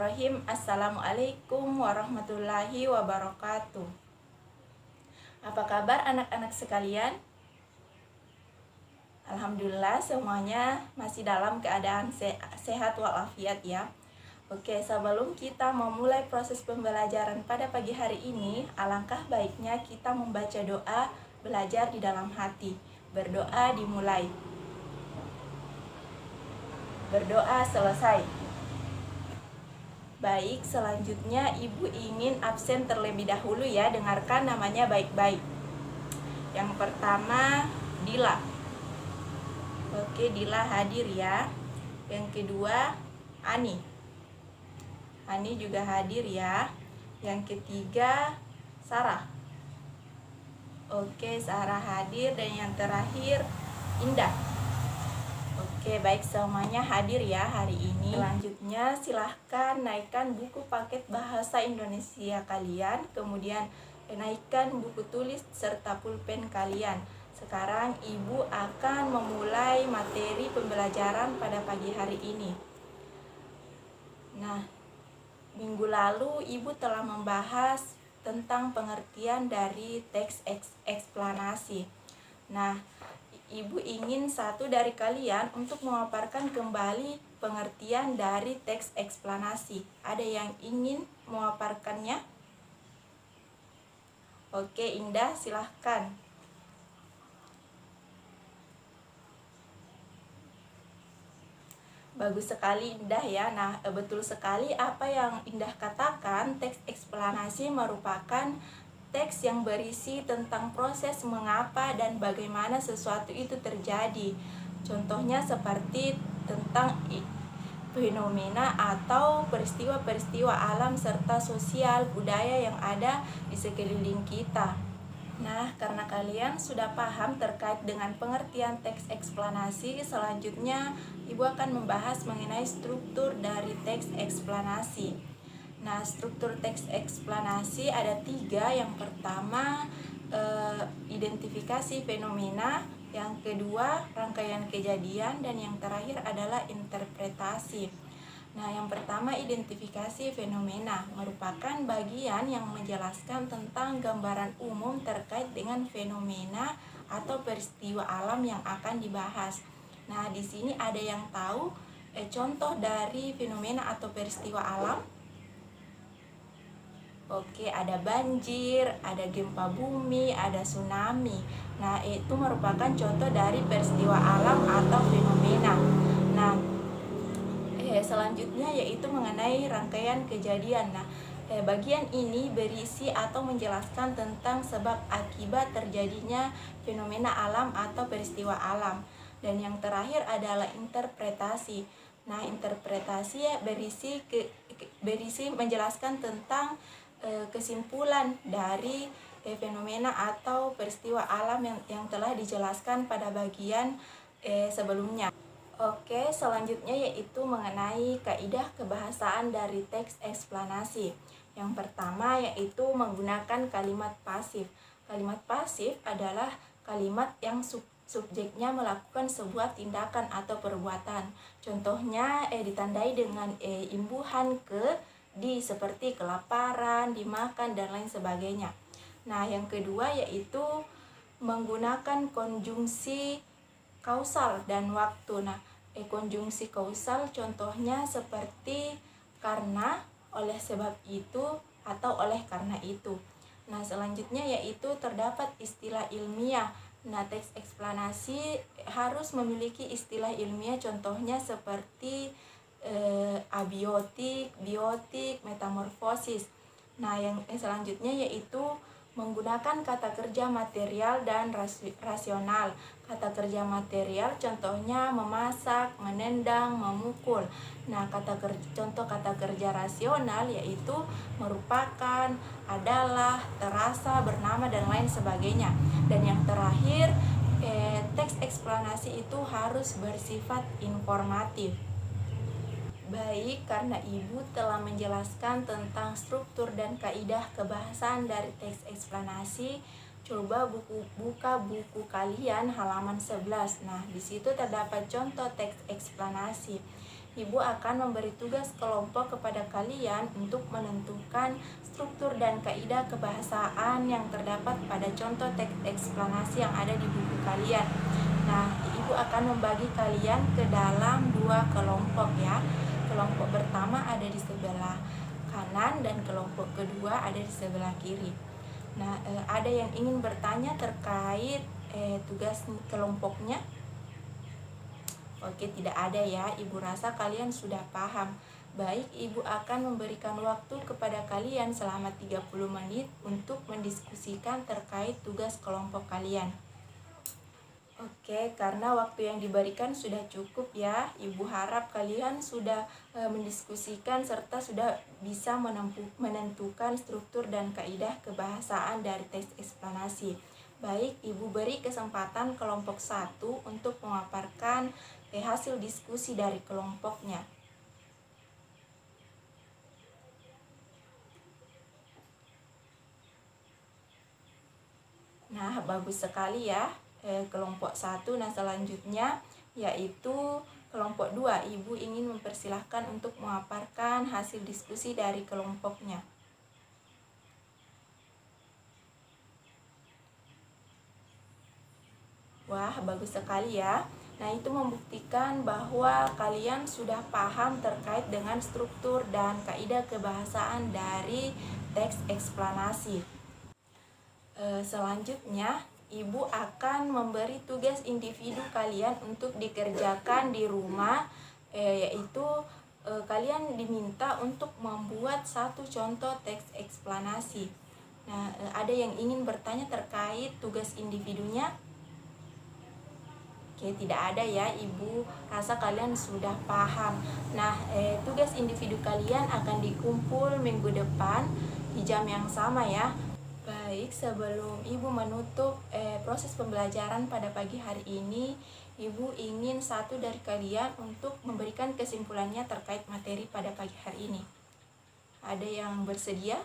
Bismillahirrahmanirrahim. Assalamualaikum warahmatullahi wabarakatuh. Apa kabar anak-anak sekalian? Alhamdulillah semuanya masih dalam keadaan sehat walafiat ya. Oke, sebelum kita memulai proses pembelajaran pada pagi hari ini, alangkah baiknya kita membaca doa belajar di dalam hati. Berdoa dimulai. Berdoa selesai. Baik, selanjutnya Ibu ingin absen terlebih dahulu ya. Dengarkan namanya baik-baik. Yang pertama, Dila. Oke, Dila hadir ya. Yang kedua, Ani. Ani juga hadir ya. Yang ketiga, Sarah. Oke, Sarah hadir. Dan yang terakhir, Indah. Oke, baik, semuanya hadir ya hari ini. Selanjutnya silahkan naikkan buku paket bahasa Indonesia kalian, kemudian naikkan buku tulis serta pulpen kalian. Sekarang Ibu akan memulai materi pembelajaran pada pagi hari ini. Nah, minggu lalu Ibu telah membahas tentang pengertian dari teks eksplanasi. Nah, Ibu ingin satu dari kalian untuk memaparkan kembali pengertian dari teks eksplanasi. Ada yang ingin memaparkannya? Oke, Indah, silahkan. Bagus sekali Indah ya. Nah, betul sekali apa yang Indah katakan. Teks eksplanasi merupakan teks yang berisi tentang proses mengapa dan bagaimana sesuatu itu terjadi. Contohnya seperti tentang fenomena atau peristiwa-peristiwa alam serta sosial budaya yang ada di sekeliling kita. Nah, karena kalian sudah paham terkait dengan pengertian teks eksplanasi, selanjutnya Ibu akan membahas mengenai struktur dari teks eksplanasi. Nah, struktur teks eksplanasi ada 3. Yang pertama, identifikasi fenomena. Yang kedua, rangkaian kejadian. Dan yang terakhir adalah interpretasi. Nah, yang pertama, identifikasi fenomena merupakan bagian yang menjelaskan tentang gambaran umum terkait dengan fenomena atau peristiwa alam yang akan dibahas. Nah, di sini ada yang tahu contoh dari fenomena atau peristiwa alam? Oke, ada banjir, ada gempa bumi, ada tsunami. Nah, itu merupakan contoh dari peristiwa alam atau fenomena. Nah, selanjutnya yaitu mengenai rangkaian kejadian. Nah, bagian ini berisi atau menjelaskan tentang sebab akibat terjadinya fenomena alam atau peristiwa alam. Dan yang terakhir adalah interpretasi. Nah, interpretasi ya berisi menjelaskan tentang kesimpulan dari fenomena atau peristiwa alam yang telah dijelaskan pada bagian sebelumnya. Oke, selanjutnya yaitu mengenai kaidah kebahasaan dari teks eksplanasi. Yang pertama yaitu menggunakan kalimat pasif. Kalimat pasif adalah kalimat yang subjeknya melakukan sebuah tindakan atau perbuatan. Contohnya ditandai dengan imbuhan ke, di, seperti kelaparan, dimakan, dan lain sebagainya. Nah, yang kedua yaitu menggunakan konjungsi kausal dan waktu. Nah, konjungsi kausal contohnya seperti karena, oleh sebab itu, atau oleh karena itu. Nah, selanjutnya yaitu terdapat istilah ilmiah. Nah, teks eksplanasi harus memiliki istilah ilmiah, contohnya seperti abiotik, biotik, metamorfosis. Nah, yang selanjutnya yaitu menggunakan kata kerja material dan rasional. Kata kerja material contohnya memasak, menendang, memukul. Nah, contoh kata kerja rasional yaitu merupakan, adalah, terasa, bernama, dan lain sebagainya. Dan yang terakhir, teks eksplanasi itu harus bersifat informatif. Baik, karena Ibu telah menjelaskan tentang struktur dan kaidah kebahasaan dari teks eksplanasi, coba buka buku kalian halaman 11. Nah, di situ terdapat contoh teks eksplanasi. Ibu akan memberi tugas kelompok kepada kalian untuk menentukan struktur dan kaidah kebahasaan yang terdapat pada contoh teks eksplanasi yang ada di buku kalian. Nah, Ibu akan membagi kalian ke dalam 2 kelompok ya. Kelompok pertama ada di sebelah kanan dan kelompok kedua ada di sebelah kiri. Nah, ada yang ingin bertanya terkait tugas kelompoknya? Oke, tidak ada ya. Ibu rasa kalian sudah paham. Baik, Ibu akan memberikan waktu kepada kalian selama 30 menit untuk mendiskusikan terkait tugas kelompok kalian. Oke, karena waktu yang diberikan sudah cukup ya. Ibu harap kalian sudah mendiskusikan serta sudah bisa menentukan struktur dan kaidah kebahasaan dari teks eksplanasi. Baik, Ibu beri kesempatan kelompok 1 untuk memaparkan hasil diskusi dari kelompoknya. Nah, bagus sekali ya. Kelompok 1. Nah, selanjutnya yaitu kelompok 2. Ibu ingin mempersilahkan untuk memaparkan hasil diskusi dari kelompoknya. Wah, bagus sekali ya. Nah, itu membuktikan bahwa kalian sudah paham terkait dengan struktur dan kaidah kebahasaan dari teks eksplanasi. Selanjutnya, Ibu akan memberi tugas individu kalian untuk dikerjakan di rumah, yaitu kalian diminta untuk membuat satu contoh teks eksplanasi. Nah, ada yang ingin bertanya terkait tugas individunya? Oke, tidak ada ya. Ibu rasa kalian sudah paham. Nah, tugas individu kalian akan dikumpul minggu depan di jam yang sama ya. Baik, sebelum Ibu menutup proses pembelajaran pada pagi hari ini, Ibu ingin satu dari kalian untuk memberikan kesimpulannya terkait materi pada pagi hari ini. Ada yang bersedia?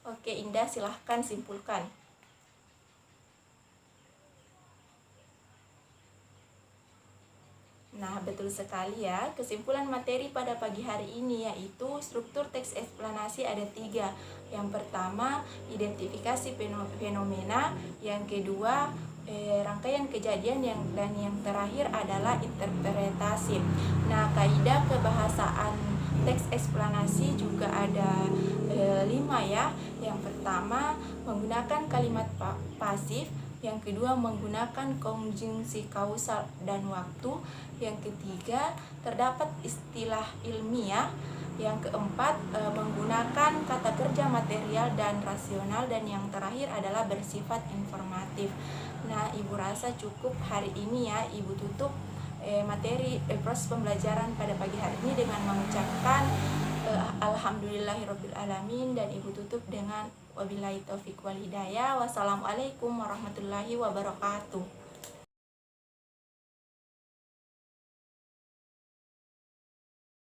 Oke, Indah, silahkan simpulkan. Nah, betul sekali ya. Kesimpulan materi pada pagi hari ini yaitu struktur teks eksplanasi ada 3. Yang pertama, identifikasi fenomena. Yang kedua, rangkaian kejadian, dan yang terakhir adalah interpretasi. Nah, kaidah kebahasaan teks eksplanasi juga ada 5 ya. Yang pertama, menggunakan kalimat pasif. Yang kedua, menggunakan konjungsi kausal dan waktu. Yang ketiga, terdapat istilah ilmiah. Yang keempat, menggunakan kata kerja material dan rasional. Dan yang terakhir adalah bersifat informatif. Nah, Ibu rasa cukup hari ini ya. Ibu tutup materi proses pembelajaran pada pagi hari ini dengan mengucapkan alhamdulillahirabbil alamin, dan Ibu tutup dengan wabillahi taufik wal hidayah. Wassalamualaikum warahmatullahi wabarakatuh.